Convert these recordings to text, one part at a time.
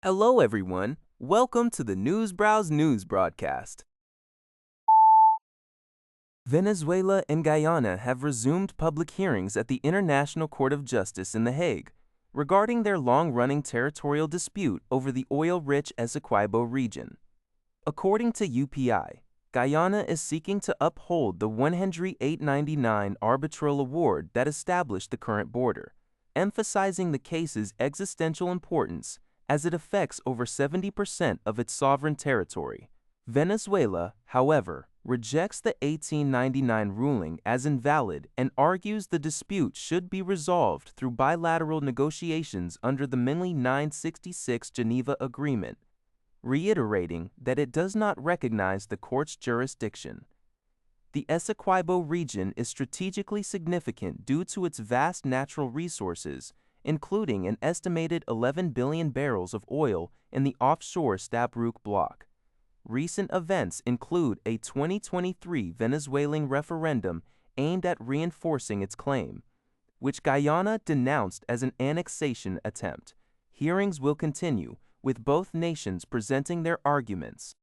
Hello, everyone. Welcome to the Newsbrowse News broadcast. Venezuela and Guyana have resumed public hearings at the International Court of Justice in The Hague regarding their long-running territorial dispute over the oil-rich Essequibo region. According to UPI, Guyana is seeking to uphold the 108.99 arbitral award that established the current border, emphasizing the case's existential importance as it affects over 70% of its sovereign territory. Venezuela, however, rejects the 1899 ruling as invalid and argues the dispute should be resolved through bilateral negotiations under the Minley 966 Geneva Agreement, reiterating that it does not recognize the court's jurisdiction. The Essequibo region is strategically significant due to its vast natural resources, including an estimated 11 billion barrels of oil in the offshore Stabroek Block. Recent events include a 2023 Venezuelan referendum aimed at reinforcing its claim, which Guyana denounced as an annexation attempt. Hearings will continue, with both nations presenting their arguments.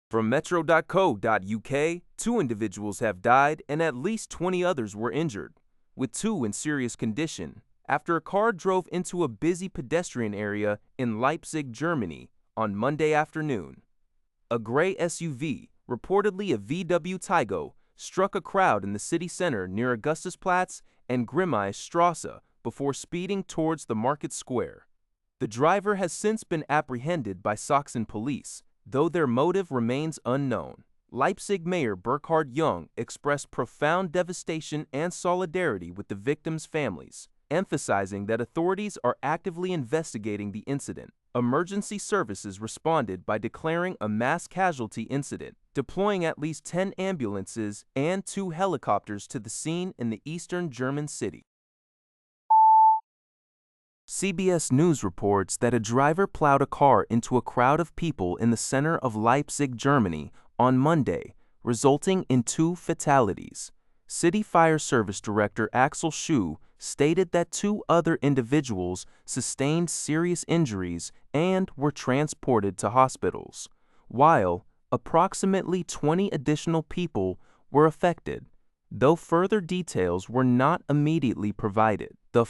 From metro.co.uk, 2 individuals have died and at least 20 others were injured, with 2 in serious condition, after a car drove into a busy pedestrian area in Leipzig, Germany, on Monday afternoon. A gray SUV, reportedly a VW Taigo, struck a crowd in the city center near Augustusplatz and Grimmaisstrasse before speeding towards the market square. The driver has since been apprehended by Sachsen police, though their motive remains unknown. Leipzig Mayor Burkhard Jung expressed profound devastation and solidarity with the victims' families, emphasizing that authorities are actively investigating the incident. Emergency services responded by declaring a mass casualty incident, deploying at least 10 ambulances and 2 helicopters to the scene in the eastern German city. CBS News reports that a driver plowed a car into a crowd of people in the center of Leipzig, Germany, on Monday, resulting in 2 fatalities. City Fire Service Director Axel Schuh stated that 2 other individuals sustained serious injuries and were transported to hospitals, while approximately 20 additional people were affected, though further details were not immediately provided. The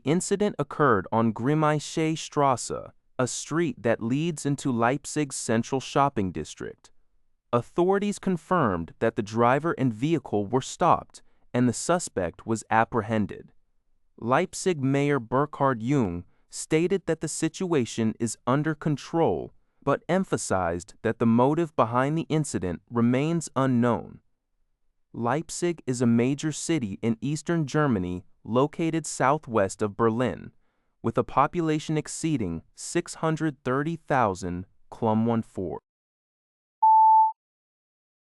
incident occurred on Grimmaisstrasse, a street that leads into Leipzig's central shopping district. Authorities confirmed that the driver and vehicle were stopped and the suspect was apprehended. Leipzig Mayor Burkhard Jung stated that the situation is under control, but emphasized that the motive behind the incident remains unknown. Leipzig is a major city in eastern Germany located southwest of Berlin, with a population exceeding 630,000.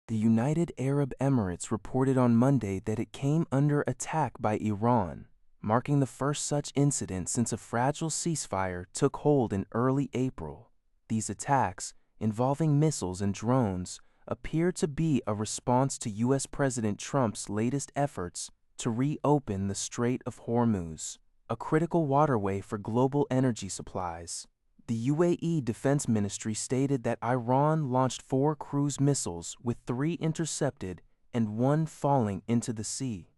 The United Arab Emirates reported on Monday that it came under attack by Iran, marking the first such incident since a fragile ceasefire took hold in early April. These attacks, involving missiles and drones, appear to be a response to U.S. President Trump's latest efforts to reopen the Strait of Hormuz, a critical waterway for global energy supplies. The UAE Defense Ministry stated that Iran launched 4 cruise missiles, with 3 intercepted and 1 falling into the sea.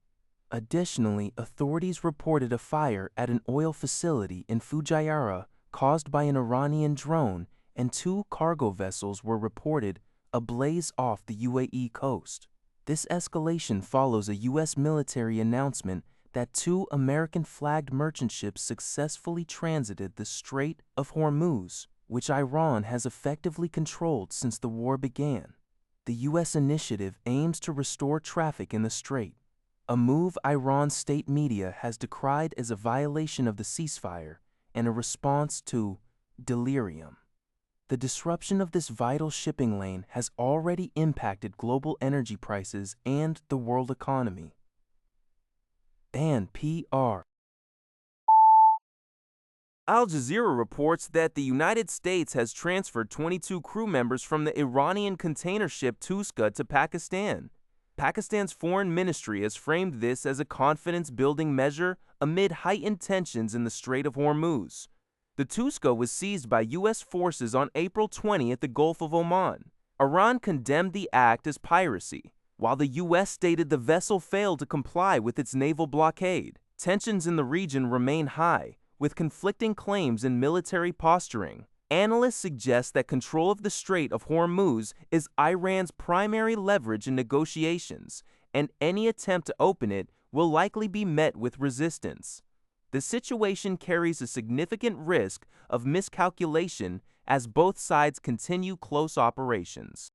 Additionally, authorities reported a fire at an oil facility in Fujairah caused by an Iranian drone, and 2 cargo vessels were reported ablaze off the UAE coast. This escalation follows a U.S. military announcement that 2 American-flagged merchant ships successfully transited the Strait of Hormuz, which Iran has effectively controlled since the war began. The U.S. initiative aims to restore traffic in the strait, a move Iran's state media has decried as a violation of the ceasefire and a response to delirium. The disruption of this vital shipping lane has already impacted global energy prices and the world economy. And PR. Al Jazeera reports that the United States has transferred 22 crew members from the Iranian container ship Touska to Pakistan. Pakistan's foreign ministry has framed this as a confidence-building measure amid heightened tensions in the Strait of Hormuz. The Touska was seized by U.S. forces on April 20 at the Gulf of Oman. Iran condemned the act as piracy, while the U.S. stated the vessel failed to comply with its naval blockade. Tensions in the region remain high, with conflicting claims and military posturing. Analysts suggest that control of the Strait of Hormuz is Iran's primary leverage in negotiations, and any attempt to open it will likely be met with resistance. The situation carries a significant risk of miscalculation as both sides continue close operations.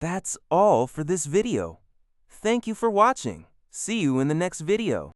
That's all for this video. Thank you for watching. See you in the next video.